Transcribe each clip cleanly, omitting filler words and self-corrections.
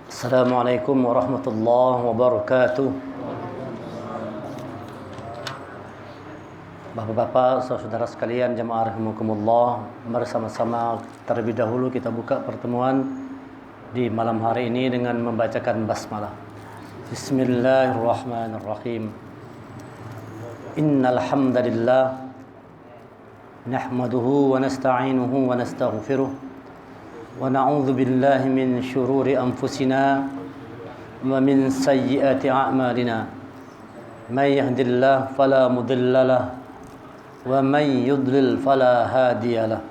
Assalamualaikum warahmatullahi wabarakatuh. Bapak-bapak, saudara sekalian, jamaah rahimakumullah, bersama-sama terlebih dahulu kita buka pertemuan di malam hari ini dengan membacakan basmalah. Bismillahirrahmanirrahim. Innal hamdalillah nahmaduhu wa nasta'inuhu wa nastaghfiruh wa na'udzu billahi min syururi anfusina wa min sayyiati a'malina. May yahdihillahu fala mudilla lahu wa may yudlil fala hadiya lahu.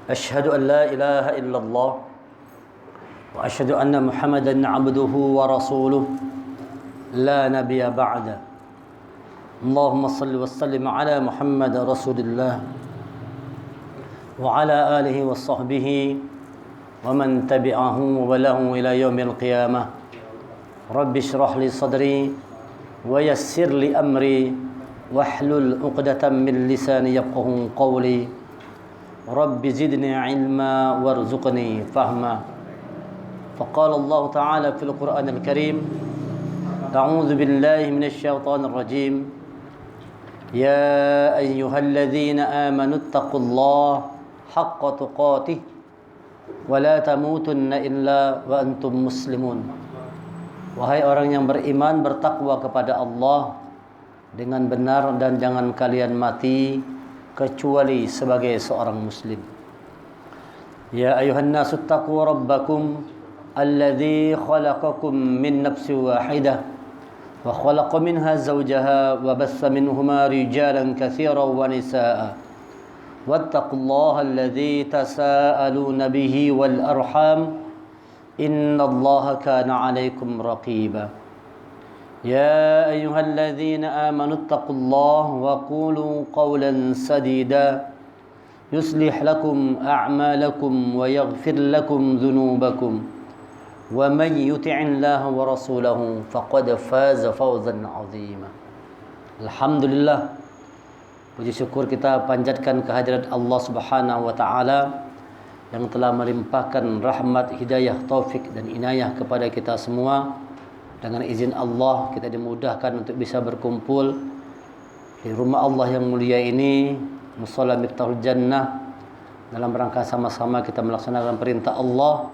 Asyhadu an la ilaha illallah wa asyhadu anna Muhammadan 'abduhu wa rasuluh la nabiyya ba'da. Allahumma shalli wa sallim ala Muhammad rasulillah wa ala alihi wa sahbihi wa man tabi'ahu wa lahu ila yaumil qiyamah. Rabbi shrah li sadri wa yassir li amri wahlul 'uqdatam min lisani yafqahu qawli. Rabbi zidni 'ilma warzuqni fahma. Faqala Allah Ta'ala fil Qur'anil Karim, a'udzu billahi minasy syaithanir rajim. Ya ayyuhalladzina amanu taqullaha haqqa tuqatih wa la tamutunna illa wa antum muslimun. Wahai orang yang beriman, bertakwa kepada Allah dengan benar dan jangan kalian mati kecuali sebagai seorang muslim. Ya ayuhan nasu taqu rabbakum alladzi khalaqakum min nafsin wahidah wa khalaqa minha zawjaha wa bassa minhuma rijalan katsiran wa nisaa. Wattaqullaha alladzi tasaaluna bihi wal arham innallaha kana 'alaikum raqiba. يا أيها الذين آمنوا اتقوا الله وقولوا قولا سديدا يصلح لكم أعمالكم ويغفر لكم ذنوبكم ومن يطع الله ورسوله فقد فاز فوزا عظيما. Alhamdulillah, puji syukur kita panjatkan kehadirat Allah Subhanahu wa taala yang telah melimpahkan rahmat, hidayah, taufik dan inayah kepada kita semua. Dengan izin Allah kita dimudahkan untuk bisa berkumpul di rumah Allah yang mulia ini, Musholla Miftahul Jannah, dalam rangka sama-sama kita melaksanakan perintah Allah,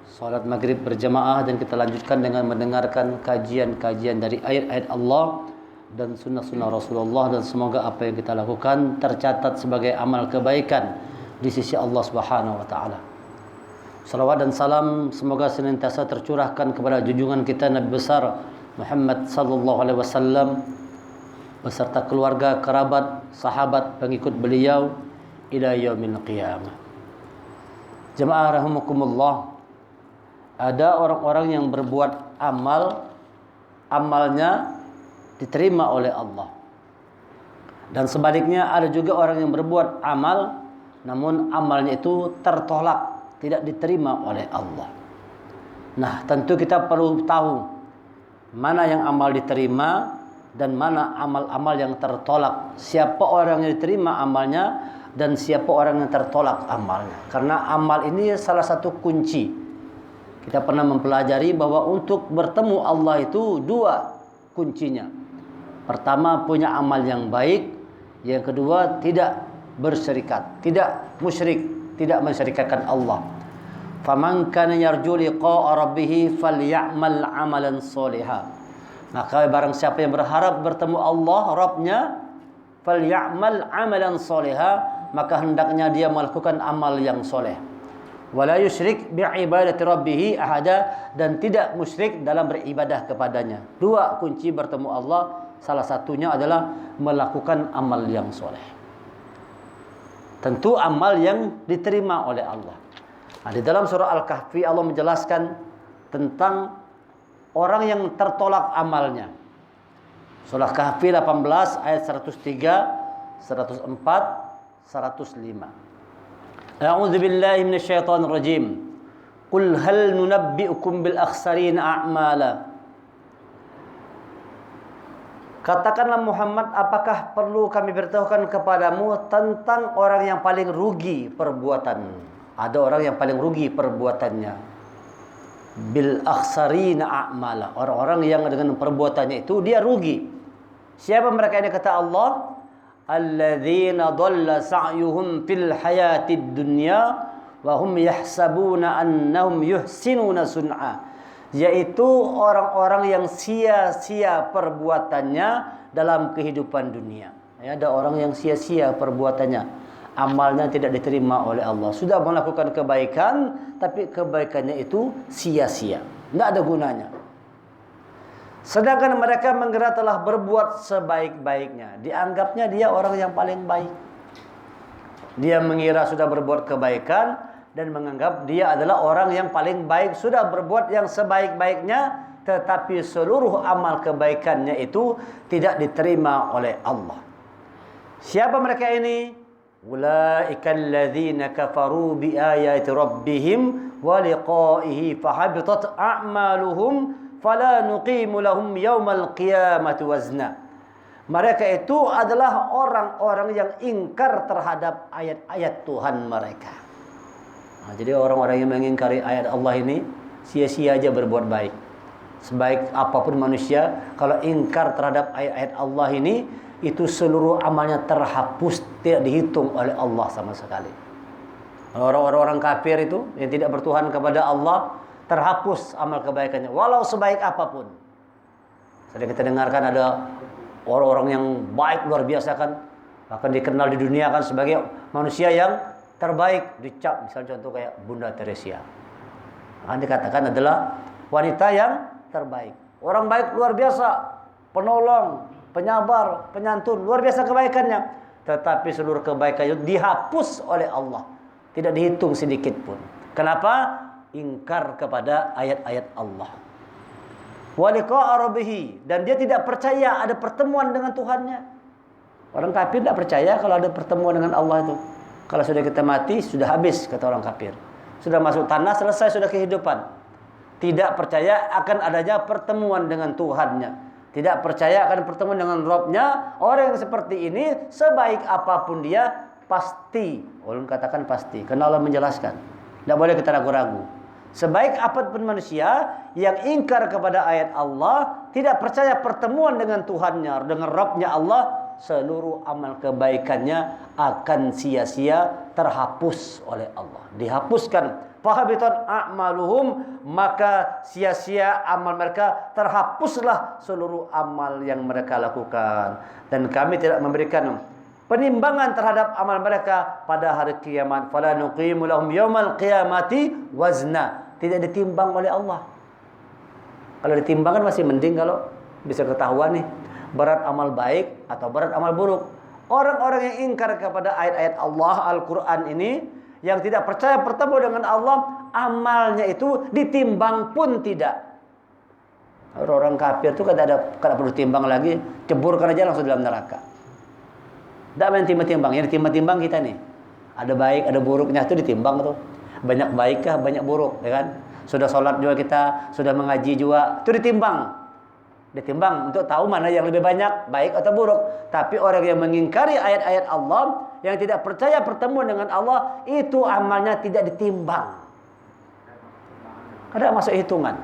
salat maghrib berjamaah, dan kita lanjutkan dengan mendengarkan kajian-kajian dari ayat-ayat Allah dan sunnah-sunnah Rasulullah, dan semoga apa yang kita lakukan tercatat sebagai amal kebaikan di sisi Allah Subhanahu wa taala. Salawat dan salam semoga senantiasa tercurahkan kepada junjungan kita Nabi besar Muhammad sallallahu alaihi wasallam beserta keluarga, kerabat, sahabat, pengikut beliau ila yaumil qiyamah. Jemaah rahimakumullah, ada orang-orang yang berbuat amalnya diterima oleh Allah. Dan sebaliknya ada juga orang yang berbuat amal namun amalnya itu tertolak, tidak diterima oleh Allah. Nah, tentu kita perlu tahu mana yang amal diterima dan mana amal-amal yang tertolak. Siapa orang yang diterima amalnya dan siapa orang yang tertolak amalnya. Karena amal ini salah satu kunci. Kita pernah mempelajari bahwa untuk bertemu Allah itu dua kuncinya. Pertama, punya amal yang baik. Yang kedua, tidak bersyirikat, tidak musyrik, tidak mensyirikatkan Allah. Faman kana yarju liqa'a rabbih falyamal 'amalan shalihan. Maka barang siapa yang berharap bertemu Allah Rabbnya, falyamal 'amalan shalihan, maka hendaknya dia melakukan amal yang soleh. Wala yusyrik bi'ibadati rabbih ahada, dan tidak musyrik dalam beribadah kepadanya. Dua kunci bertemu Allah, salah satunya adalah melakukan amal yang soleh. Tentu amal yang diterima oleh Allah. Nah, di dalam surah Al-Kahfi Allah menjelaskan tentang orang yang tertolak amalnya. Surah Kahfi 18 ayat 103, 104, 105. A'udzu billahi minasyaitonir rajim. Qul hal nunabbi'ukum bil akhsarina a'mala. Katakanlah Muhammad, apakah perlu kami beritahukan kepadamu tentang orang yang paling rugi perbuatan? Ada orang yang paling rugi perbuatannya. bil akhsarina a'mala. Orang-orang yang dengan perbuatannya itu dia rugi. Siapa mereka ini kata Allah? Alladzina dhalla sa'yuhum fil hayatid dunya wa hum yahsabuna annahum yuhsinuna sun'a. Yaitu orang-orang yang sia-sia perbuatannya dalam kehidupan dunia. Ya, ada orang yang sia-sia perbuatannya, amalnya tidak diterima oleh Allah. Sudah melakukan kebaikan, tapi kebaikannya itu sia-sia, tidak ada gunanya. Sedangkan mereka mengira telah berbuat sebaik-baiknya, dianggapnya dia orang yang paling baik. Dia mengira sudah berbuat kebaikan dan menganggap dia adalah orang yang paling baik, sudah berbuat yang sebaik-baiknya, tetapi seluruh amal kebaikannya itu tidak diterima oleh Allah. Siapa mereka ini? Ulaikal ladzina kafaru bi ayati rabbihim wa liqa'ihi fahabitat a'maluhum fala nuqimu lahum yaumal qiyamati wazna. Mereka itu adalah orang-orang yang ingkar terhadap ayat-ayat Tuhan mereka. Nah, jadi orang-orang yang mengingkari ayat Allah ini sia-sia aja berbuat baik. Sebaik apapun manusia, kalau ingkar terhadap ayat-ayat Allah ini, itu seluruh amalnya terhapus, tidak dihitung oleh Allah sama sekali. Orang-orang kafir itu yang tidak bertuhan kepada Allah, terhapus amal kebaikannya, walau sebaik apapun. Sering kita dengarkan ada orang-orang yang baik luar biasa kan, bahkan dikenal di dunia kan sebagai manusia yang terbaik, dicap misalnya contoh kayak Bunda Teresia, akan dikatakan adalah wanita yang terbaik, orang baik luar biasa, penolong, penyabar, penyantun, luar biasa kebaikannya, tetapi seluruh kebaikan itu dihapus oleh Allah, tidak dihitung sedikit pun. Kenapa? Ingkar kepada ayat-ayat Allah. Wa liqa'a rabbih, dan dia tidak percaya ada pertemuan dengan Tuhannya. Orang kafir tidak percaya kalau ada pertemuan dengan Allah itu. Kalau sudah kita mati, sudah habis, kata orang kafir. Sudah masuk tanah, selesai, sudah kehidupan. Tidak percaya akan adanya pertemuan dengan Tuhannya. Tidak percaya akan pertemuan dengan Rabb-nya. Orang yang seperti ini, sebaik apapun dia, pasti. Ulun katakan pasti, karena Allah menjelaskan. Tidak boleh kita ragu-ragu. Sebaik apapun manusia yang ingkar kepada ayat Allah, tidak percaya pertemuan dengan Tuhannya, dengan Rabb-nya Allah, seluruh amal kebaikannya akan sia-sia, terhapus oleh Allah, dihapuskan. Fahabitat a'maluhum, maka sia-sia amal mereka, terhapuslah seluruh amal yang mereka lakukan, dan kami tidak memberikan penimbangan terhadap amal mereka pada hari kiamat. Fala nuqimu lahum yaumal qiyamati wazna, tidak ditimbang oleh Allah. Kalau ditimbang kan masih mending, kalau bisa ketahuan nih berat amal baik atau berat amal buruk. Orang-orang yang ingkar kepada ayat-ayat Allah, Al-Quran ini, yang tidak percaya bertemu dengan Allah, amalnya itu ditimbang pun tidak. Orang kafir itu kada perlu timbang lagi, ceburkan aja langsung dalam neraka. Tidak main timbang-timbang, yang ditimbang-timbang kita nih. Ada baik, ada buruknya, itu ditimbang tuh. Banyak baikkah, banyak buruk, ya kan? Sudah sholat juga kita, sudah mengaji juga, itu ditimbang. Ditimbang untuk tahu mana yang lebih banyak, baik atau buruk. Tapi orang yang mengingkari ayat-ayat Allah, yang tidak percaya pertemuan dengan Allah, itu amalnya tidak ditimbang. Kada masuk hitungan.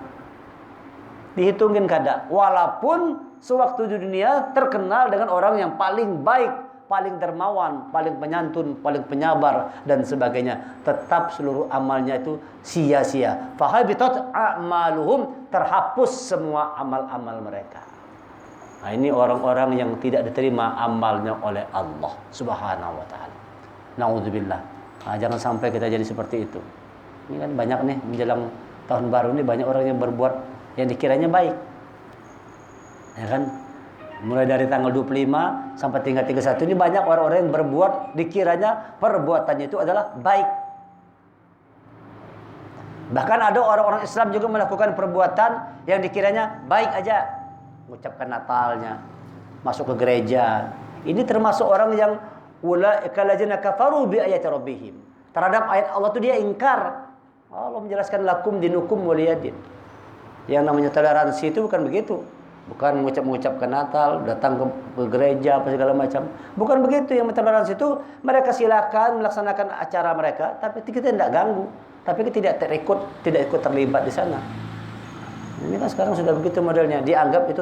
Dihitungin kada. Walaupun sewaktu di dunia terkenal dengan orang yang paling baik, paling dermawan, paling penyantun, paling penyabar, dan sebagainya, tetap seluruh amalnya itu sia-sia. Fahabitat a'maluhum, terhapus semua amal-amal mereka. Nah, ini orang-orang yang tidak diterima amalnya oleh Allah Subhanahu wa taala. Nauzubillah. Nah, jangan sampai kita jadi seperti itu. Ini kan banyak nih menjelang tahun baru ini, banyak orang yang berbuat yang dikiranya baik. Ya kan? Mulai dari tanggal 25 sampai tinggal 31 ini banyak orang-orang yang berbuat dikiranya perbuatannya itu adalah baik. Bahkan ada orang-orang Islam juga melakukan perbuatan yang dikiranya baik aja. Mengucapkan Natalnya, masuk ke gereja. Ini termasuk orang yang ulaika ladzina kafaru bi ayati rabbihim. Terhadap ayat Allah itu dia ingkar. Allah menjelaskan lakum dinukum waliyadin. Yang namanya toleransi itu bukan begitu. Bukan mengucapkan Natal, datang ke gereja, apa segala macam. Bukan begitu. Yang toleransi itu mereka silakan melaksanakan acara mereka, tapi kita tidak ganggu. tapi tidak ikut terlibat di sana. Ini kan sekarang sudah begitu modelnya, dianggap itu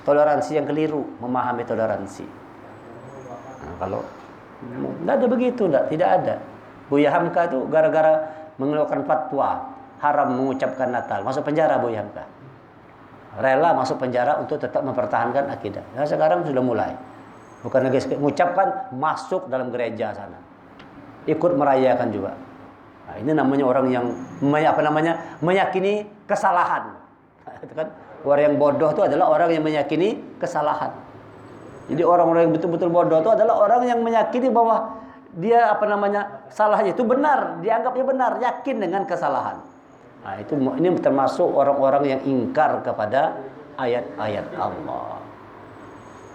toleransi yang keliru, memahami toleransi. Nah, kalau tidak ada begitu, tidak ada. Buya Hamka itu gara-gara mengeluarkan fatwa haram mengucapkan Natal, masuk penjara Buya Hamka. Rela masuk penjara untuk tetap mempertahankan akidah. Nah, sekarang sudah mulai. Bukan lagi mengucapkan, masuk dalam gereja sana. Ikut merayakan juga. Nah, ini namanya orang yang meyakini kesalahan. Nah, itu kan orang yang bodoh itu adalah orang yang meyakini kesalahan. Jadi orang-orang yang betul-betul bodoh itu adalah orang yang meyakini bahwa dia salahnya itu benar, dianggapnya benar, yakin dengan kesalahan. Nah, ini termasuk orang-orang yang ingkar kepada ayat-ayat Allah.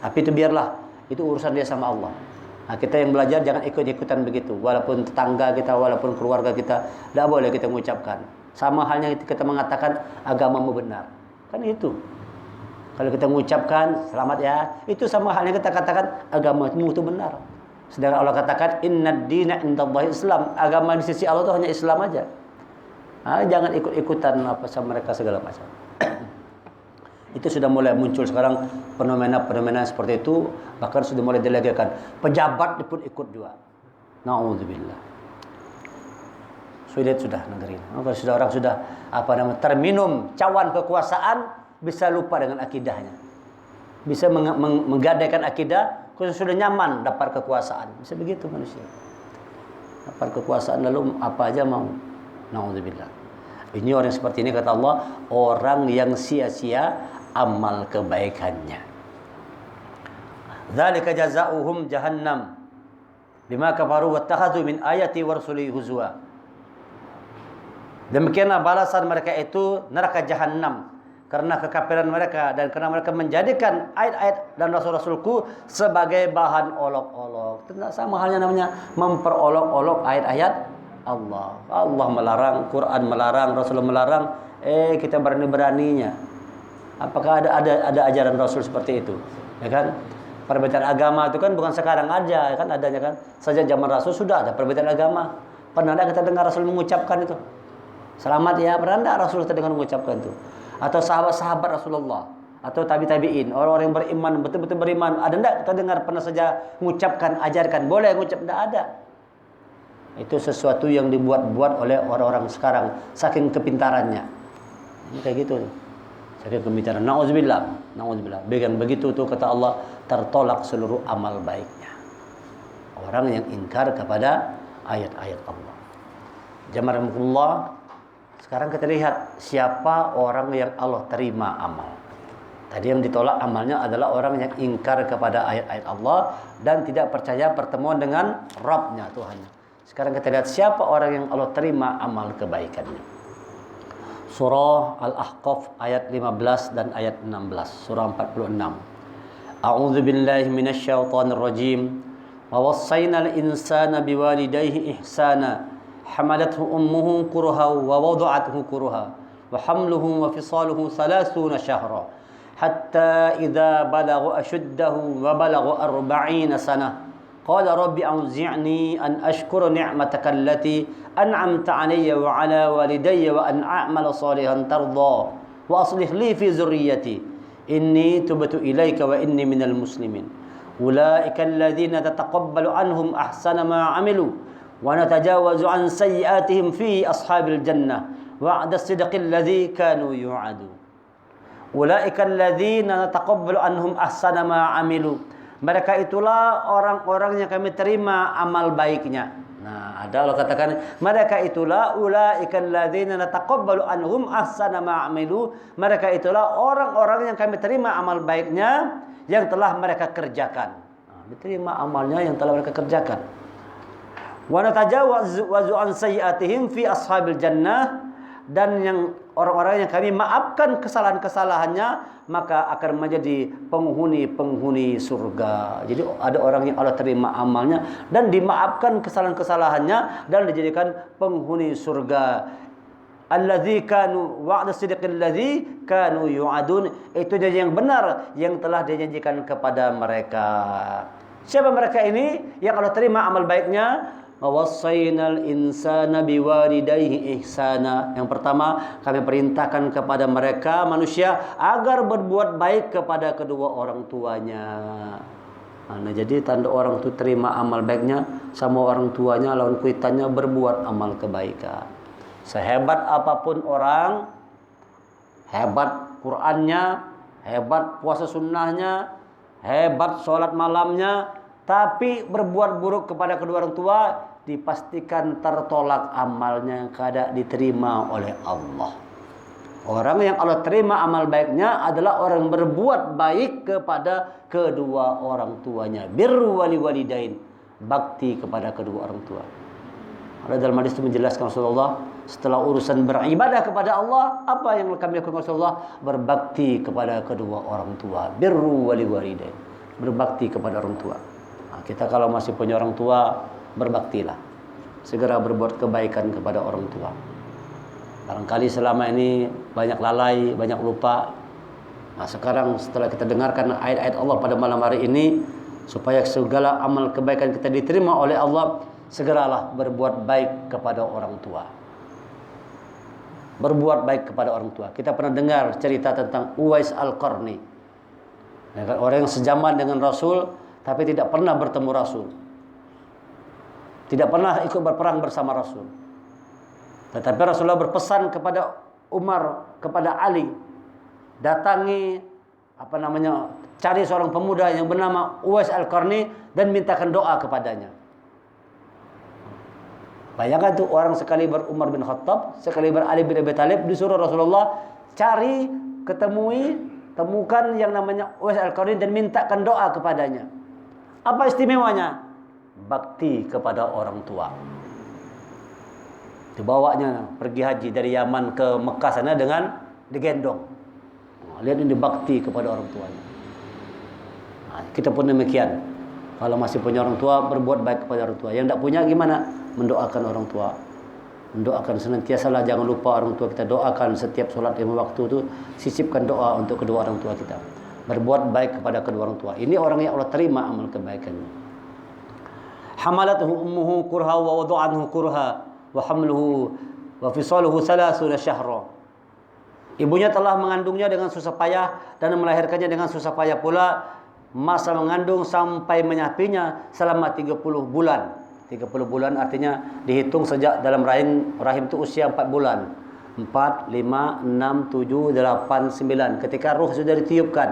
Tapi itu biarlah, itu urusan dia sama Allah. Nah, kita yang belajar jangan ikut-ikutan begitu. Walaupun tetangga kita, walaupun keluarga kita, tidak boleh kita mengucapkan. Sama halnya kita mengatakan agamamu benar. Kan itu. Kalau kita mengucapkan selamat ya, itu sama halnya kita katakan agamamu itu benar. Sedangkan Allah katakan innad dina indallahi Islam. Agama di sisi Allah itu hanya Islam aja. Nah, jangan ikut-ikutan apa sama mereka segala macam. Itu sudah mulai muncul sekarang fenomena-fenomena seperti itu, bahkan sudah mulai dilegalkan. Pejabat pun ikut juga. Nauzubillah. Sudah negeri. Kalau sudah orang sudah terminum cawan kekuasaan, bisa lupa dengan akidahnya. Bisa menggadaikan akidah, kalau sudah nyaman dapat kekuasaan. Bisa begitu manusia. Dapat kekuasaan lalu apa aja mau. Nauzubillah. Ini orang seperti ini kata Allah, orang yang sia-sia amal kebaikannya. Dzalika jazaohum jahannam bima kafaru wattakhadhu min ayati wa rasuli huzwa. Demikianlah balasan mereka itu neraka jahanam karena kekafiran mereka dan karena mereka menjadikan ayat-ayat dan rasul-rasulku sebagai bahan olok-olok. Tidak sama halnya namanya memperolok-olok ayat-ayat Allah. Allah melarang, Quran melarang, Rasul melarang, kita berani-beraninya. Apakah ada ajaran Rasul seperti itu? Ya kan? Perbedaan agama itu kan bukan sekarang aja, ya kan adanya kan. Sejak zaman Rasul sudah ada perbedaan agama. Pernah ada kita dengar Rasul mengucapkan itu? Selamat ya, pernah ada Rasul kita dengar mengucapkan itu? Atau sahabat-sahabat Rasulullah atau tabi'in, orang-orang yang beriman, betul-betul beriman, ada enggak kita dengar pernah saja mengucapkan, ajarkan, boleh mengucap, enggak ada. Itu sesuatu yang dibuat-buat oleh orang-orang sekarang saking kepintarannya. Ini kayak gitu. Saking kepintaran. Nauzubillah. Dengan begitu tuh kata Allah tertolak seluruh amal baiknya. Orang yang ingkar kepada ayat-ayat Allah. Jamaahullah, sekarang kita lihat siapa orang yang Allah terima amal. Tadi yang ditolak amalnya adalah orang yang ingkar kepada ayat-ayat Allah dan tidak percaya pertemuan dengan Rabbnya, Tuhannya. Sekarang kita lihat siapa orang yang Allah terima amal kebaikannya. Surah Al-Ahqaf ayat 15 dan ayat 16. Surah 46. A'udzu billahi minasyaitonir rajim. Wa wassaynal insana biwalidayhi ihsana. Hamalathu ummuhu kurha wa wada'athu kurha. Wa hamluhu wa fisaluhu 30 syahra. Hatta idza balagha ashuddahu wa balagha 40 sanah. قال رب أوزعني أن أشكر نعمتك التي أنعمت علي وعلى والدي وأن أعمل صالحا ترضى وأصلح لي في ذريتي إني تبت إليك وإني من المسلمين أولئك الذين تتقبل عنهم أحسن ما عملوا ونتجاوز عن سيئاتهم في أصحاب الجنة وعد الصدق الذي كانوا يوعدون أولئك الذين نتقبل عنهم أحسن ما عملوا. Mereka itulah orang-orang yang kami terima amal baiknya. Nah, ada Allah katakan, mereka itulah ulaikal ladzina nataqabbalu anhum ahsana ma amilu. Mereka itulah orang-orang yang kami terima amal baiknya yang telah mereka kerjakan. Nah, diterima amalnya yang telah mereka kerjakan. Wa natajawazu an sayyi'atihim fi ashabil jannah, dan yang orang-orang yang kami maafkan kesalahan-kesalahannya maka akan menjadi penghuni surga. Jadi ada orang yang Allah terima amalnya dan dimaafkan kesalahan-kesalahannya dan dijadikan penghuni surga. Allazi kanu wa'da sidqil ladzi kanu yu'adun. Itu janji yang benar yang telah dijanjikan kepada mereka. Siapa mereka ini yang Allah terima amal baiknya? Wawasainal insana biwalidayhi ihsana. Yang pertama, kami perintahkan kepada mereka manusia agar berbuat baik kepada kedua orang tuanya. Nah, jadi tanda orang itu terima amal baiknya sama orang tuanya, lawan kuitannya berbuat amal kebaikan. Sehebat apapun orang, hebat Qur'annya, hebat puasa sunnahnya, hebat sholat malamnya, tapi berbuat buruk kepada kedua orang tua, dipastikan tertolak amalnya, kada diterima oleh Allah. Orang yang Allah terima amal baiknya adalah orang yang berbuat baik kepada kedua orang tuanya. Birru wali walidain, bakti kepada kedua orang tua. Ada dalam hadis itu menjelaskan Rasulullah, setelah urusan beribadah kepada Allah, apa yang kami lakukan Rasulullah? Berbakti kepada kedua orang tua. Birru wali walidain, berbakti kepada orang tua. Nah, kita kalau masih punya orang tua, berbaktilah, segera berbuat kebaikan kepada orang tua. Barangkali selama ini banyak lalai, banyak lupa. Nah, sekarang setelah kita dengarkan ayat-ayat Allah pada malam hari ini, supaya segala amal kebaikan kita diterima oleh Allah, segeralah berbuat baik kepada orang tua. Berbuat baik kepada orang tua. Kita pernah dengar cerita tentang Uwais Al-Qarni, orang yang sejaman dengan Rasul tapi tidak pernah bertemu Rasul, tidak pernah ikut berperang bersama Rasul. Tetapi Rasulullah berpesan kepada Umar, kepada Ali, datangi cari seorang pemuda yang bernama Uwais Al-Qarni dan mintakan doa kepadanya. Bayangkan tuh, orang sekali Umar bin Khattab, sekali Ali bin Abi Thalib, disuruh Rasulullah cari, temukan yang namanya Uwais Al-Qarni dan mintakan doa kepadanya. Apa istimewanya? Bakti kepada orang tua. Dibawanya pergi haji dari Yaman ke Mekah sana dengan digendong. Lihat ini bakti kepada orang tuanya. Nah, kita pun demikian. Kalau masih punya orang tua, berbuat baik kepada orang tua. Yang tidak punya gimana? Mendoakan orang tua. Mendoakan senantiasalah, jangan lupa orang tua kita. Doakan setiap sholat 5 waktu itu, sisipkan doa untuk kedua orang tua kita. Berbuat baik kepada kedua orang tua. Ini orang yang Allah terima amal kebaikannya. Hamalathu ummuhu kurha wa wadu'anhu kurha wa hamluhu wa fisaluhu 30 syahra. Ibunya telah mengandungnya dengan susah payah dan melahirkannya dengan susah payah pula. Masa mengandung sampai menyapinya selama 30 bulan. 30 bulan artinya dihitung sejak dalam rahim itu usia 4 bulan. 4, 5, 6, 7, 8, 9. Ketika ruh sudah ditiupkan,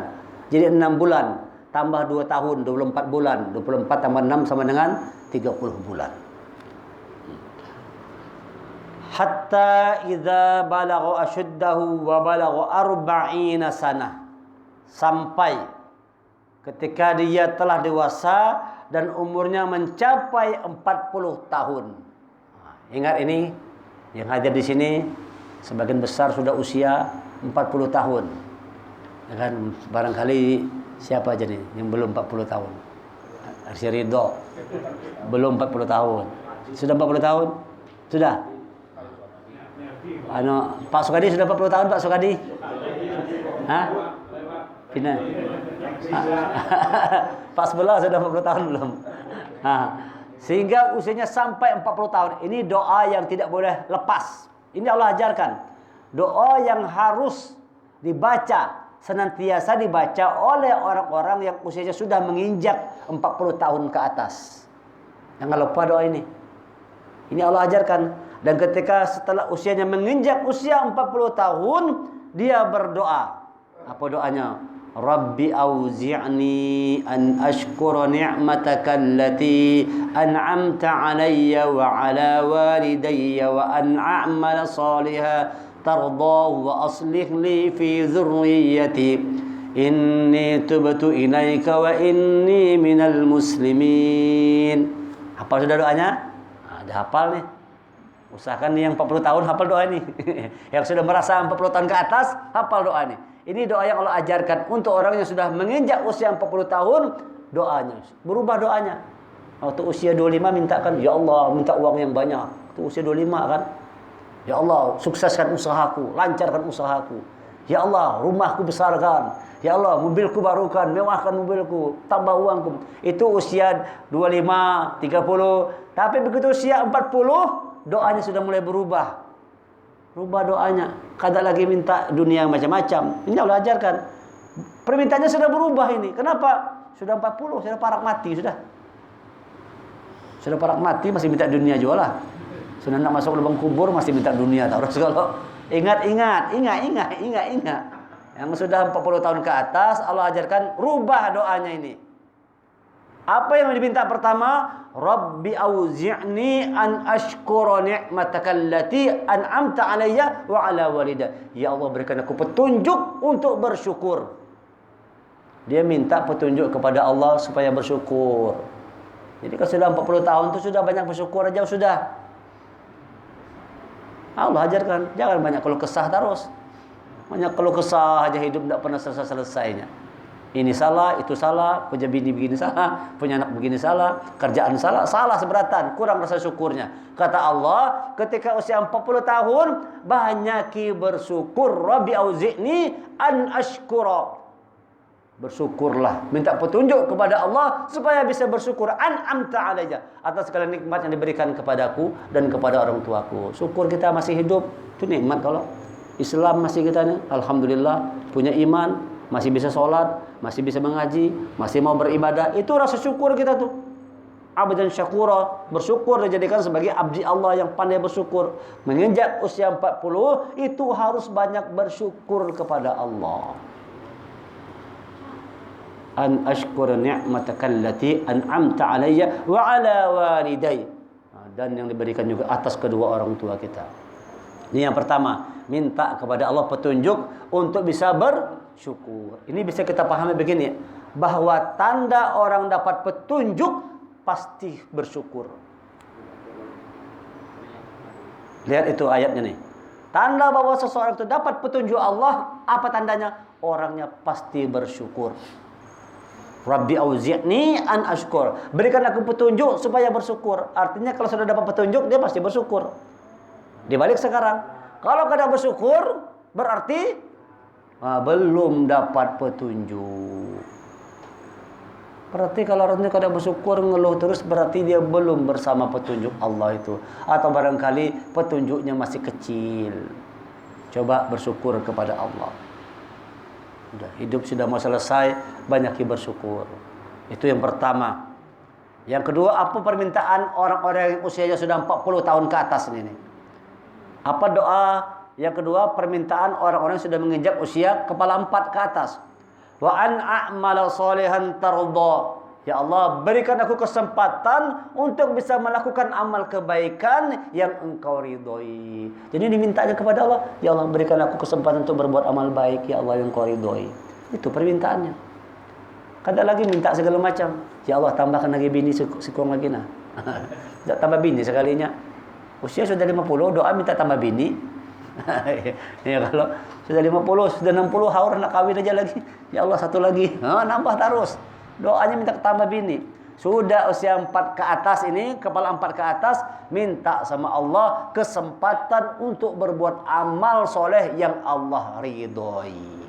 jadi 6 bulan. Tambah 2 tahun, 24 bulan. 24 tambah 6 sama dengan 30 bulan. Hatta idza balagha ashuddahu wa balagha 40 sanah. Sampai ketika dia telah dewasa dan umurnya mencapai 40 tahun. Nah, ingat ini, yang hadir di sini sebagian besar sudah usia 40 tahun. Ya kan, barangkali siapa aja nih yang belum 40 tahun? Arsi Ridho belum 40 tahun. Sudah 40 tahun? Sudah. Pak Sukadi sudah 40 tahun, Pak Sukadi? Hah? Pina. Pak sebelah sudah 40 tahun belum? Nah, sehingga usianya sampai 40 tahun. Ini doa yang tidak boleh lepas. Ini Allah ajarkan. Doa yang harus dibaca, senantiasa dibaca oleh orang-orang yang usianya sudah menginjak 40 tahun ke atas. Jangan lupa doa ini. Ini Allah ajarkan. Dan ketika setelah usianya menginjak usia 40 tahun, dia berdoa. Apa doanya? Rabbi auzi'ni an ashkura ni'mataka allati an'amta alayya wa ala walidayya wa an a'mala salihan tardahu wa aslih li fi dhurriyyati inni tubtu ilaika wa inni minal muslimin. Hafal sudah doanya? Ada hafal nih. Usahakan nih yang 40 tahun hafal doa ini. Yang sudah merasa 40 tahun ke atas hafal doa ini. Ini doa yang Allah ajarkan untuk orang yang sudah menginjak usia 40 tahun, doanya. Berubah doanya. Waktu usia 25 mintakan, ya Allah, minta uang yang banyak. Waktu usia 25 kan, ya Allah, sukseskan usahaku, lancarkan usahaku. Ya Allah, rumahku besarkan. Ya Allah, mobilku barukan, mewahkan mobilku, tambah uangku. Itu usia 25, 30. Tapi begitu usia 40, doanya sudah mulai berubah. Rubah doanya. Kada lagi minta dunia macam-macam. Ini Allah ajarkan. Permintaannya sudah berubah ini. Kenapa? Sudah 40, sudah parak mati sudah. Sudah parak mati masih minta dunia juga lah. Sudah nak masuk lubang kubur masih minta dunia. Terus kalau ingat. Yang sudah 40 tahun ke atas Allah ajarkan rubah doanya ini. Apa yang diminta pertama? Rabbi auzi'ni an ashkura ni'mataka allati an'amta 'alayya wa 'ala walidayya. Ya Allah, berikan aku petunjuk untuk bersyukur. Dia minta petunjuk kepada Allah supaya bersyukur. Jadi kalau sudah 40 tahun itu sudah banyak bersyukur aja sudah. Allah ajarkan, jangan banyak keluh kesah terus. Banyak keluh kesah aja hidup tidak pernah selesai-selesainya. Ini salah, itu salah, punya bini begini salah, punya anak begini salah, kerjaan salah, salah seberatan, kurang rasa syukurnya. Kata Allah, ketika usia 40 tahun, banyaki bersyukur. Rabbi auzi'ni an ashkura. Bersyukurlah, minta petunjuk kepada Allah supaya bisa bersyukur an'amta alayya atas segala nikmat yang diberikan kepadaku dan kepada orang tuaku. Syukur kita masih hidup, itu nikmat. Kalau Islam masih kita nih, alhamdulillah, punya iman, masih bisa sholat, masih bisa mengaji, masih mau beribadah, itu rasa syukur kita tuh. Abdan syakura, bersyukur dijadikan sebagai abdi Allah yang pandai bersyukur. Menginjak usia 40 itu harus banyak bersyukur kepada Allah. An ashkura ni'mataka allati an'amta 'alayya wa 'ala walidayya. Dan yang diberikan juga atas kedua orang tua kita. Ini yang pertama, minta kepada Allah petunjuk untuk bisa bersyukur. Ini bisa kita pahami begini, bahwa tanda orang dapat petunjuk pasti bersyukur. Lihat itu ayatnya nih. Tanda bahwa seseorang itu dapat petunjuk Allah, apa tandanya? Orangnya pasti bersyukur. Rabbi auzi'ni an ashkur. Berikan aku petunjuk supaya bersyukur. Artinya kalau sudah dapat petunjuk, dia pasti bersyukur. Dibalik sekarang, kalau kada bersyukur, berarti belum dapat petunjuk. Berarti kalau orang itu kada bersyukur, ngeluh terus, berarti dia belum bersama petunjuk Allah itu. Atau barangkali petunjuknya masih kecil. Coba bersyukur kepada Allah. Udah, hidup sudah mau selesai, banyak bersyukur. Itu yang pertama. Yang kedua, apa permintaan orang-orang yang usianya sudah 40 tahun ke atas ini? Apa doa? Yang kedua, permintaan orang-orang yang sudah menginjak usia kepala 4 ke atas. Wa an a'mala sholihan tardha. Ya Allah, berikan aku kesempatan untuk bisa melakukan amal kebaikan yang Engkau ridhoi. Jadi dimintanya kepada Allah, ya Allah, berikan aku kesempatan untuk berbuat amal baik, ya Allah, yang Engkau ridhoi. Itu permintaannya. Kada lagi minta segala macam. Ya Allah, tambahkan lagi bini sekurang lagi nah. Tambah bini sekalinya. Usia sudah 50, doa minta tambah bini. Ya kalau sudah 50, sudah 60, haur nak kawin aja lagi. Ya Allah, satu lagi. Nambah terus. Doanya minta tambah bini. Sudah usia 4 ke atas ini, kepala 4 ke atas, minta sama Allah kesempatan untuk berbuat amal soleh yang Allah ridhoi.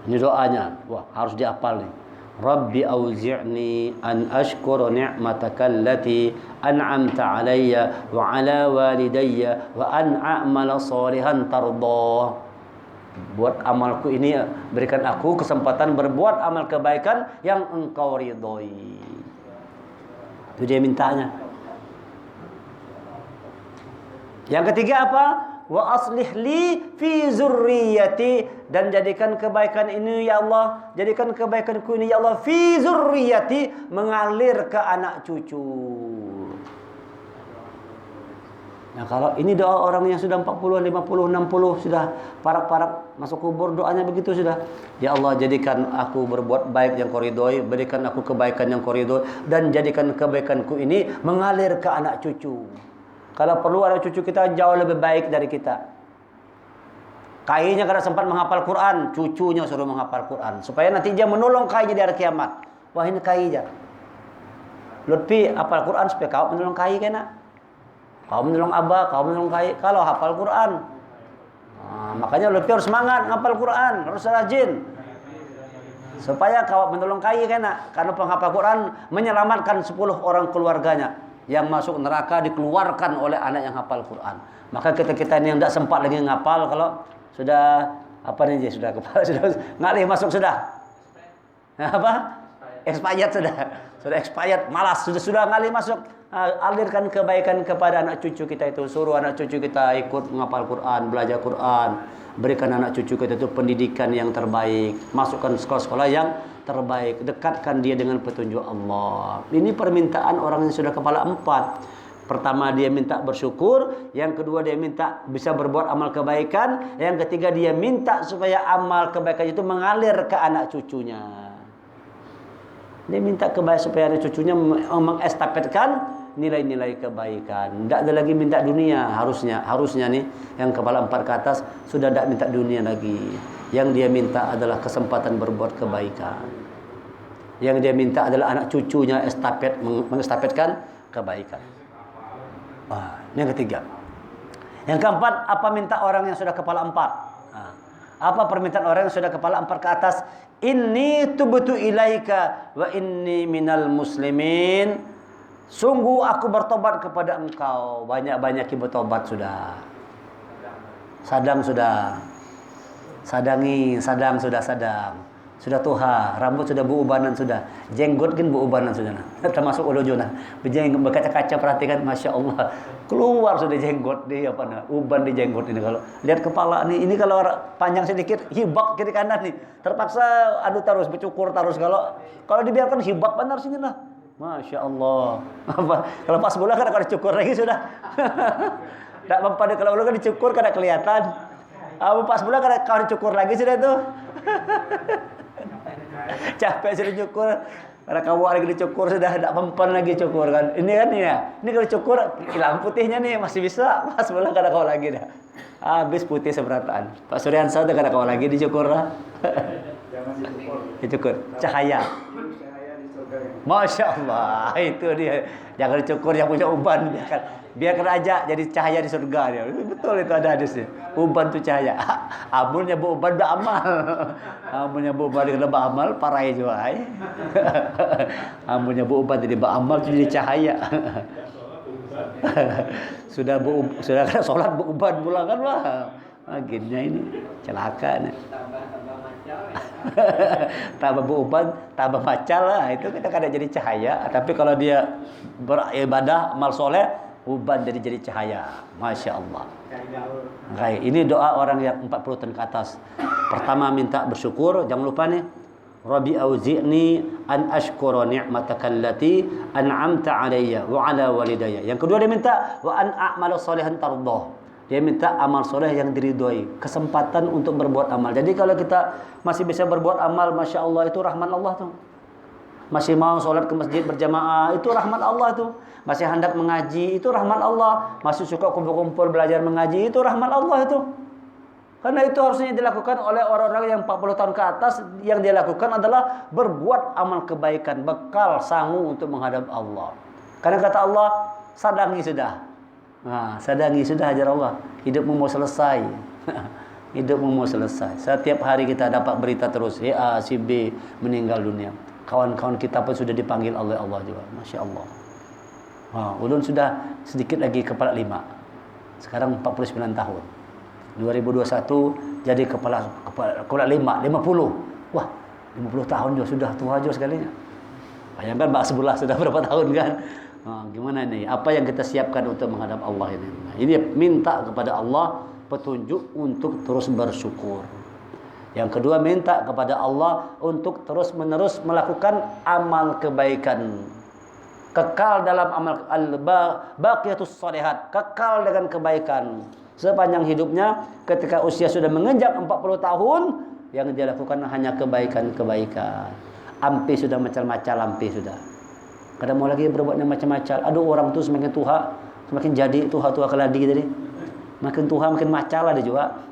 Ini doanya. Wah, harus dihafal nih. Rabbi auzi'ni an ashkura ni'mataka allati an'amta 'alayya wa 'ala walidayya wa an a'mala sholihan tardha. Buat amalku ini, berikan aku kesempatan berbuat amal kebaikan yang Engkau ridhoi. Itu dia mintanya. Yang ketiga apa? Wa aslih li fi zurriyati, dan jadikan kebaikan ini ya Allah, jadikan kebaikanku ini ya Allah fi zurriyati, mengalir ke anak cucu. Nah, kalau ini doa orang yang sudah 40, 50, 60 sudah parak-parak masuk kubur, doanya begitu sudah. Ya Allah, jadikan aku berbuat baik yang Kau ridhoi, berikan aku kebaikan yang Kau ridhoi, dan jadikan kebaikanku ini mengalir ke anak cucu. Kalau perlu anak cucu kita jauh lebih baik dari kita. Kainya kada sempat menghafal Quran, cucunya suruh menghafal Quran supaya nanti dia menolong kainya di hari kiamat. Wah, ini kai aja. Lutfi hafal Quran supaya kau menolong kai kena. Kau menolong abah, kau menolong kai. Kalau hafal Quran, Makanya lu harus semangat ngapal Quran, harus rajin. Supaya kau menolong kai kena. Karena penghafal Quran menyelamatkan 10 orang keluarganya. Yang masuk neraka dikeluarkan oleh anak yang hafal Quran. Maka kita ini yang tidak sempat lagi ngapal, kalau sudah apa nih, sudah kepala sudah ngalih masuk sudah. Apa? Expired sudah expired, malas, sudah ngalih masuk. Alirkan kebaikan kepada anak cucu kita itu, suruh anak cucu kita ikut menghafal Quran, belajar Quran, berikan anak cucu kita itu pendidikan yang terbaik, masukkan sekolah-sekolah yang terbaik, dekatkan dia dengan petunjuk Allah. Ini permintaan orang yang sudah kepala 4. Pertama dia minta bersyukur, yang kedua dia minta bisa berbuat amal kebaikan, yang ketiga dia minta supaya amal kebaikan itu mengalir ke anak cucunya. Dia minta kebaikan supaya anak cucunya mengestafetkan nilai-nilai kebaikan. Tidak ada lagi minta dunia. Harusnya nih yang kepala 4 ke atas sudah tidak minta dunia lagi. Yang dia minta adalah kesempatan berbuat kebaikan. Yang dia minta adalah anak cucunya mengestafetkan kebaikan. Yang ketiga. Yang keempat, apa minta orang yang sudah kepala 4? Apa permintaan orang yang sudah kepala 4 ke atas? Inni tubtu ilaika wa inni minal muslimin. Sungguh aku bertobat kepada engkau. Banyak-banyak bertobat sudah. Sadang sudah. Sadang sudah. Sudah tuha, rambut sudah berubanan sudah. Jenggot kan berubanan sudah. Termasuk ulujuna. Berjenggot berkaca-kaca, perhatikan, Masya Allah. Keluar sudah jenggot di uban di jenggot ini. Kalau lihat kepala ini kalau panjang sedikit hibak kiri kanan nih. Terpaksa adu terus, bercukur terus. Kalau dibiarkan hibak benar sini lah. Masya Allah. Kalau pas bola kan kalau dicukur lagi sudah. Tak mempan kalau bola kan dicukur kan kelihatan. Pas bola kan kalau dicukur lagi sudah tuh. Capek sudah cukur. Karena kamu lagi dicukur sudah tidak mempan lagi cukur kan. Ini kan ya. Ini kalau cukur hilang putihnya nih masih bisa. Pas bola kada kau lagi dah. Habis putih seberataan. Pak Suryansa udah kada kau lagi dicukur lah. Dicukur. Cahaya. Masya Allah, itu dia. Jangan dicukur yang punya uban. Biarkan aja jadi cahaya di surga dia. Betul itu ada hadisnya. Uban itu cahaya. Amunnya uban beramal. Amunnya uban dengan beramal parai juga. Amunnya uban jadi beramal jadi cahaya. Sudah kena sholat beruban pula kan lah. Akhirnya ini celaka nih. Tambah beruban, tambah macal lah. Itu kita kadang jadi cahaya. Tapi kalau dia beribadah, amal soleh, uban jadi cahaya. Masya Allah. Baik, ini doa orang yang 40 tahun ke atas. Pertama minta bersyukur. Jangan lupa nih. Rabbi auzi'ni an ashkura ni'mataka allati an'amta alayya wa ala walidayya. Yang kedua dia minta wa an a'mala salihan tardah. Dia minta amal soleh yang diridhoi, kesempatan untuk berbuat amal. Jadi kalau kita masih bisa berbuat amal, Masya Allah, itu rahmat Allah tuh. Masih mau sholat ke masjid berjamaah, itu rahmat Allah tuh. Masih hendak mengaji, itu rahmat Allah. Masih suka kumpul-kumpul belajar mengaji, itu rahmat Allah itu. Karena itu harusnya dilakukan oleh orang-orang yang 40 tahun ke atas. Yang dia lakukan adalah berbuat amal kebaikan, bekal sanggup untuk menghadap Allah. Karena kata Allah, sadangi sudah. Sadangi sudah ajar Allah. Hidupmu mau selesai. Hidupmu mau selesai. Setiap hari kita dapat berita terus, A, si B meninggal dunia. Kawan-kawan kita pun sudah dipanggil oleh Allah juga. Masya Allah. Ulun sudah sedikit lagi kepala 5. Sekarang 49 tahun. 2021 jadi kepala 50. Wah, 50 tahun juga sudah tua juga sekalinya. Bayangkan Mbak sebelah sudah berapa tahun kan? Gimana nih? Apa yang kita siapkan untuk menghadap Allah ini? Ini minta kepada Allah petunjuk untuk terus bersyukur. Yang kedua minta kepada Allah untuk terus menerus melakukan amal kebaikan. Kekal dalam amal baqiyatus shalihat, kekal dengan kebaikan sepanjang hidupnya. Ketika usia sudah menginjak 40 tahun, yang dia lakukan hanya kebaikan-kebaikan. Ampi sudah macam-macam, ampi sudah. Kadang mau lagi berbuat yang macam-macam. Aduh, orang tu semakin tua, semakin jadi tua-tua keladi tadi. Makin tua makin macal ada juga.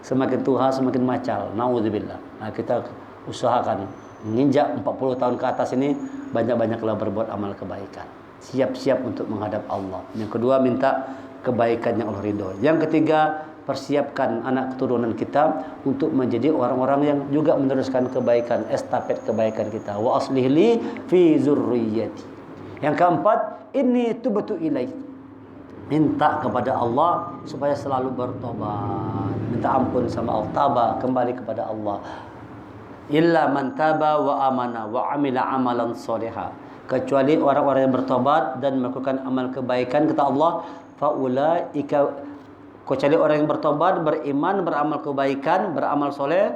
Semakin tua semakin macal. Nauzubillah. Kita usahakan menginjak 40 tahun ke atas ini banyak-banyaklah berbuat amal kebaikan. Siap-siap untuk menghadap Allah. Yang kedua minta kebaikan yang Allah ridho. Yang ketiga persiapkan anak keturunan kita untuk menjadi orang-orang yang juga meneruskan kebaikan, estafet kebaikan kita. Wa aslih li fi zurriyyati. Yang keempat, inni tubtu ilaik. Minta kepada Allah supaya selalu bertobat. Minta ampun sama Allah, taba, kembali kepada Allah. Illa man taba wa amana wa amila amalan sholiha. Kecuali orang-orang yang bertobat dan melakukan amal kebaikan, kata Allah, faulaika, kecuali orang yang bertobat, beriman, beramal kebaikan, beramal soleh,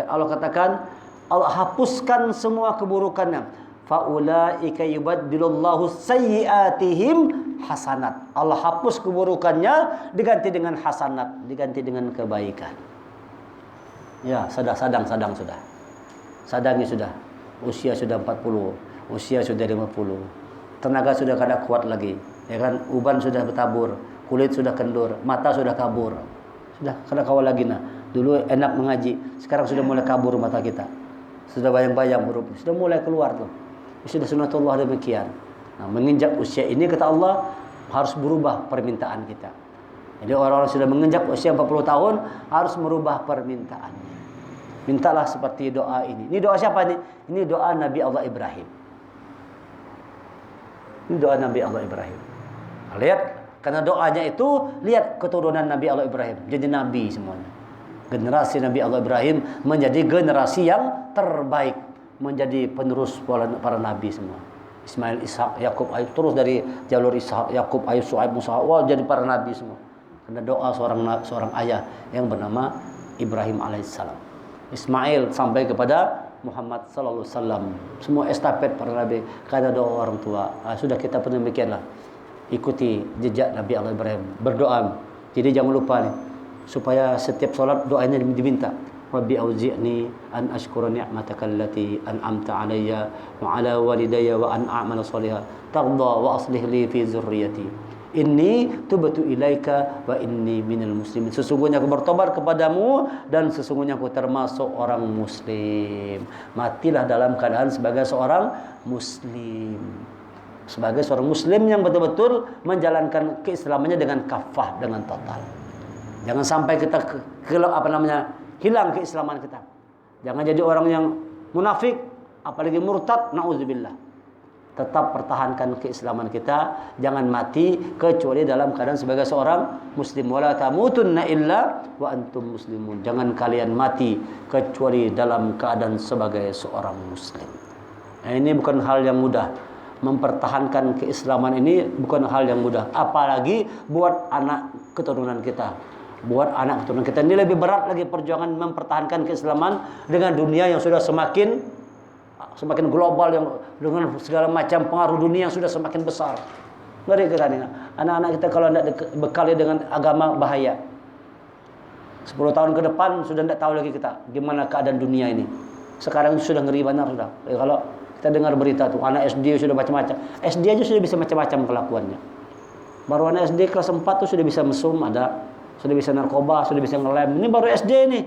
Allah katakan Allah hapuskan semua keburukannya. Faulaika yubaddilullahu sayyiatihim hasanat. Allah hapus keburukannya diganti dengan hasanat, diganti dengan kebaikan. Ya, sadang sudah. Sadangi sudah. Usia sudah 40, usia sudah 50. Tenaga sudah kada kuat lagi. Ya kan, uban sudah bertabur, kulit sudah kendur, mata sudah kabur. Sudah kada kawal lagi nah. Dulu enak mengaji, sekarang sudah mulai kabur mata kita. Sudah bayang-bayang huruf, sudah mulai keluar tuh. Sudah sunatullah demikian. Nah, menginjak usia ini kata Allah harus berubah permintaan kita. Jadi orang-orang sudah menginjak usia 40 tahun harus merubah permintaannya. Mintalah seperti doa ini. Ini doa siapa nih? Ini doa Nabi Allah Ibrahim. Ini doa Nabi Allah Ibrahim. Nah, lihat, karena doanya itu, lihat keturunan Nabi Allah Ibrahim. Jadi Nabi semuanya. Generasi Nabi Allah Ibrahim menjadi generasi yang terbaik. Menjadi penerus para Nabi semua. Ismail, Ishak, Yakub, Ayub. Terus dari jalur Ishak, Yakub, Ayub, Su'aib, Musa. Wah, jadi para Nabi semua. Karena doa seorang ayah yang bernama Ibrahim alaihissalam. Ismail sampai kepada Muhammad sallallahu alaihi wasallam. Semua estafet para nabi karena doa orang tua. Sudah kita pun demikianlah. Ikuti jejak Nabi Allah Ibrahim, berdoa. Jadi jangan lupa nih, supaya setiap solat doanya diminta. Rabbi auzi'ni an ashkura ni'mataka allati an'amta 'alayya wa 'ala walidayya wa an a'mala shalihan tarda wa aslih li fi dzurriyyati. Inni tubtu ilaika wa inni minal muslimin. Sesungguhnya aku bertobat kepadamu dan sesungguhnya aku termasuk orang muslim. Matilah dalam keadaan sebagai seorang muslim. Sebagai seorang muslim yang betul-betul menjalankan keislamannya dengan kafah, dengan total. Jangan sampai kita hilang keislaman kita. Jangan jadi orang yang munafik, apalagi murtad, naudzubillah. Tetap pertahankan keislaman kita, jangan mati kecuali dalam keadaan sebagai seorang muslim. Wala tamutunna illa wa antum muslimun. Jangan kalian mati kecuali dalam keadaan sebagai seorang muslim. Nah, ini bukan hal yang mudah. Mempertahankan keislaman ini bukan hal yang mudah, apalagi buat anak keturunan kita. Buat anak keturunan kita ini lebih berat lagi perjuangan mempertahankan keislaman dengan dunia yang sudah semakin global, yang dengan segala macam pengaruh dunia yang sudah semakin besar. Ngeri kita nih. Anak-anak kita kalau tidak bekali dengan agama bahaya. 10 tahun ke depan sudah tidak tahu lagi kita gimana keadaan dunia ini. Sekarang sudah ngeri benar sudah. Kalau kita dengar berita tuh anak SD sudah macam-macam. SD aja sudah bisa macam-macam kelakuannya. Baru anak SD kelas 4 tuh sudah bisa mesum, sudah bisa narkoba, sudah bisa ngelem. Ini baru SD nih.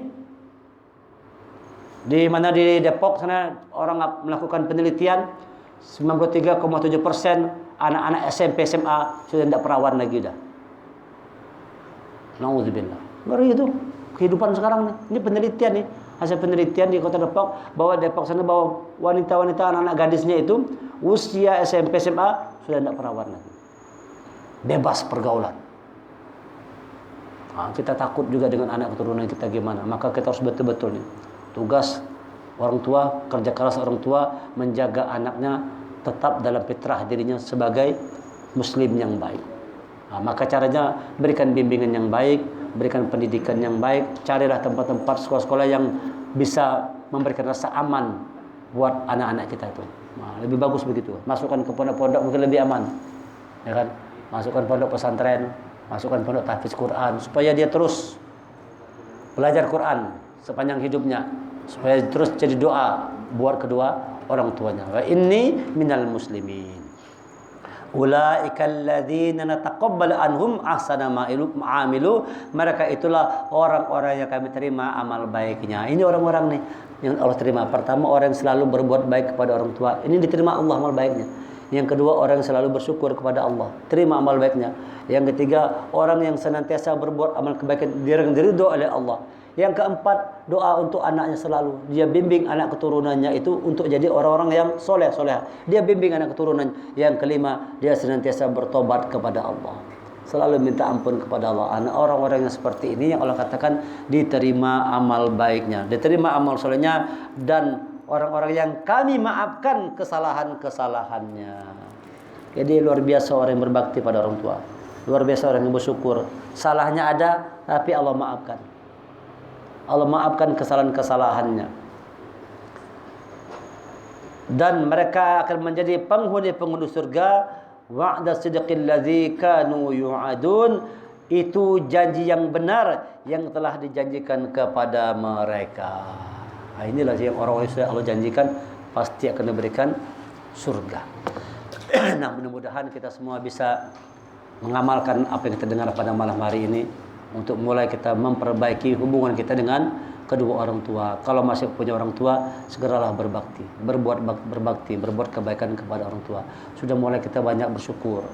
Di Depok sana orang melakukan penelitian 93,7% anak-anak SMP SMA sudah tidak perawan lagi dah. Nauzubillah. Ngeri itu kehidupan sekarang nih. Ini penelitian nih. Hasil penelitian di Kota Depok bahwa Depok sana bahwa wanita-wanita anak-anak gadisnya itu usia SMP SMA sudah tidak perawan lagi. Bebas pergaulan. Nah, kita takut juga dengan anak keturunan kita gimana. Maka kita harus betul-betul nih. Tugas orang tua, kerja keras orang tua menjaga anaknya tetap dalam fitrah dirinya sebagai muslim yang baik. Nah, maka caranya berikan bimbingan yang baik, berikan pendidikan yang baik, carilah tempat-tempat sekolah-sekolah yang bisa memberikan rasa aman buat anak-anak kita itu. Nah, lebih bagus begitu. Masukkan ke pondok-pondok mungkin lebih aman. Ya kan? Masukkan pondok pesantren, masukkan pondok tahfiz Quran supaya dia terus belajar Quran sepanjang hidupnya, supaya terus jadi doa buat kedua orang tuanya. Wa inni minal muslimin. Ulaikal ladzina nataqabbalu anhum ahsana ma amilu. Mereka itulah orang-orang yang kami terima amal baiknya. Ini orang-orang nih yang Allah terima. Pertama, orang yang selalu berbuat baik kepada orang tua. Ini diterima Allah amal baiknya. Yang kedua, orang yang selalu bersyukur kepada Allah, terima amal baiknya. Yang ketiga, orang yang senantiasa berbuat amal kebaikan yang diridho oleh Allah. Yang keempat, doa untuk anaknya selalu. Dia bimbing anak keturunannya itu untuk jadi orang-orang yang soleh, soleha. Dia bimbing anak keturunannya. Yang kelima, dia senantiasa bertobat kepada Allah. Selalu minta ampun kepada Allah. Orang-orang yang seperti ini yang Allah katakan diterima amal baiknya, diterima amal solehnya, dan orang-orang yang kami maafkan kesalahan-kesalahannya. Jadi luar biasa orang yang berbakti pada orang tua. Luar biasa orang yang bersyukur. Salahnya ada, tapi Allah maafkan. Allah maafkan kesalahan-kesalahannya. Dan mereka akan menjadi penghuni-penghuni surga. Wa'da sidqil ladzi kanu yu'adun. Itu janji yang benar yang telah dijanjikan kepada mereka. Nah, inilah yang orang-orang yang sudah Allah janjikan pasti akan diberikan surga. Nah, mudah-mudahan kita semua bisa mengamalkan apa yang kita dengar pada malam hari ini untuk mulai kita memperbaiki hubungan kita dengan kedua orang tua. Kalau masih punya orang tua, segeralah berbakti, berbuat kebaikan kepada orang tua. Sudah mulai kita banyak bersyukur.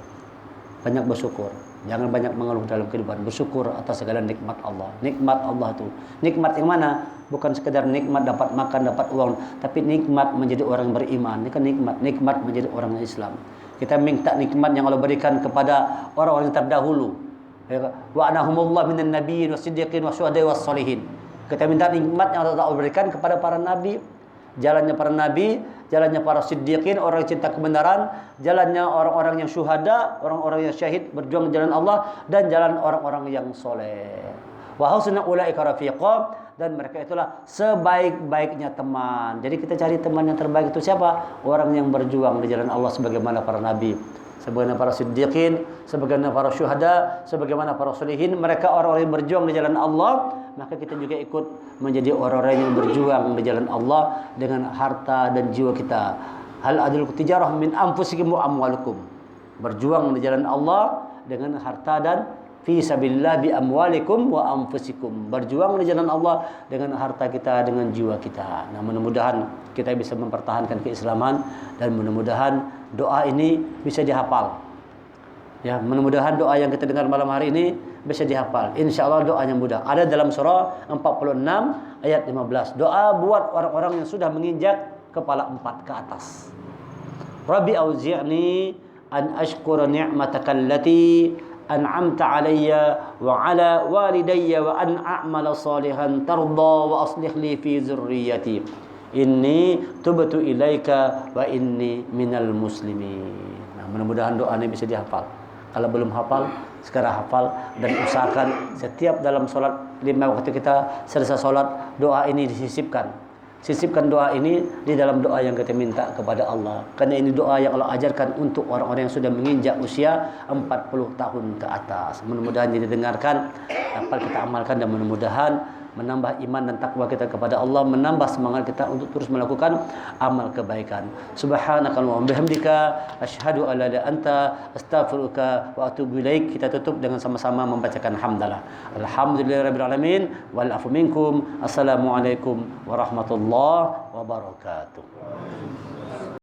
Banyak bersyukur. Jangan banyak mengeluh dalam kehidupan. Bersyukur atas segala nikmat Allah. Nikmat Allah itu. Nikmat yang mana? Bukan sekedar nikmat dapat makan, dapat uang, tapi nikmat menjadi orang beriman. Ini kan nikmat. Nikmat menjadi orang Islam. Kita minta nikmat yang Allah berikan kepada orang-orang yang terdahulu. Wa anahumullah minan nabiyyin wasiddiqin wasyuhada'i wassalihin. Kita minta nikmat yang Allah berikan kepada para nabi. Jalannya para nabi, jalannya para siddiqin, orang yang cinta kebenaran, jalannya orang-orang yang syuhada, orang-orang yang syahid berjuang di jalan Allah, dan jalan orang-orang yang soleh. Wa husna ulaika rafiqa, dan mereka itulah sebaik-baiknya teman. Jadi kita cari teman yang terbaik itu siapa? Orang yang berjuang di jalan Allah sebagaimana para nabi, sebagaimana para siddiqin, sebagaimana para syuhada, sebagaimana para solihin. Mereka orang-orang yang berjuang di jalan Allah, maka kita juga ikut menjadi orang-orang yang berjuang di jalan Allah dengan harta dan jiwa kita. Hal adlukum tijarah min anfusikum wa amwalukum. Berjuang di jalan Allah dengan harta dan fi sabilillah bi amwalikum wa anfusikum. Berjuang di jalan Allah dengan harta kita, dengan jiwa kita. Nah, mudah-mudahan kita bisa mempertahankan keislaman, dan mudah-mudahan doa ini bisa dihafal. Ya, mudah-mudahan doa yang kita dengar malam hari ini bisa dihafal. Insyaallah doanya mudah. Ada dalam surah 46 ayat 15. Doa buat orang-orang yang sudah menginjak kepala 4 ke atas. Rabbi auzi'ni an ashkura ni'mataka allati an'amta alayya wa ala walidayya wa an a'mala salihan tarda wa aslih li fi dzurriyyati inni tubtu ilaika wa inni minal muslimin. Nah, mudah-mudahan doa ini bisa dihafal. Kalau belum hafal, sekarang hafal, dan usahakan setiap dalam sholat 5 waktu kita selesai sholat, doa ini disisipkan. Sisipkan doa ini di dalam doa yang kita minta kepada Allah. Karena ini doa yang Allah ajarkan untuk orang-orang yang sudah menginjak usia 40 tahun ke atas. Mudah-mudahan ini didengarkan, dapat kita amalkan, dan mudah-mudahan menambah iman dan takwa kita kepada Allah, menambah semangat kita untuk terus melakukan amal kebaikan. Subhanakallahumma wa bihamdika asyhadu an la ilaha illa anta astaghfiruka wa atubu ilaik. Kita tutup dengan sama-sama membacakan hamdalah. Alhamdulillahirabbil alamin wal afu minkum. Assalamualaikum warahmatullahi wabarakatuh.